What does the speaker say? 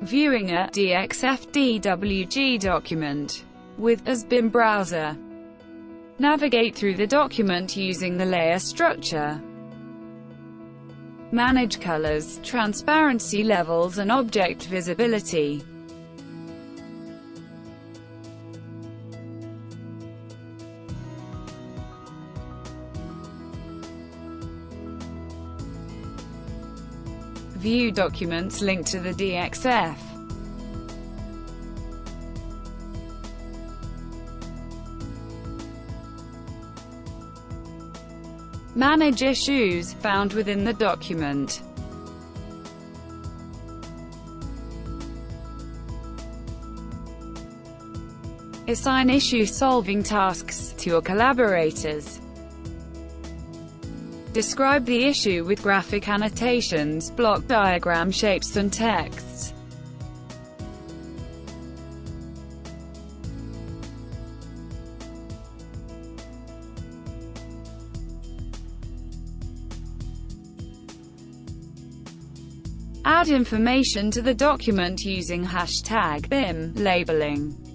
Viewing a DXF DWG document with usBIM browser. Navigate through the document using the layer structure. Manage colors, transparency levels and object visibility. View documents linked to the DXF. Manage issues found within the document. Assign issue-solving tasks to your collaborators. Describe the issue with graphic annotations, block diagram shapes and texts. Add information to the document using #BIM labeling.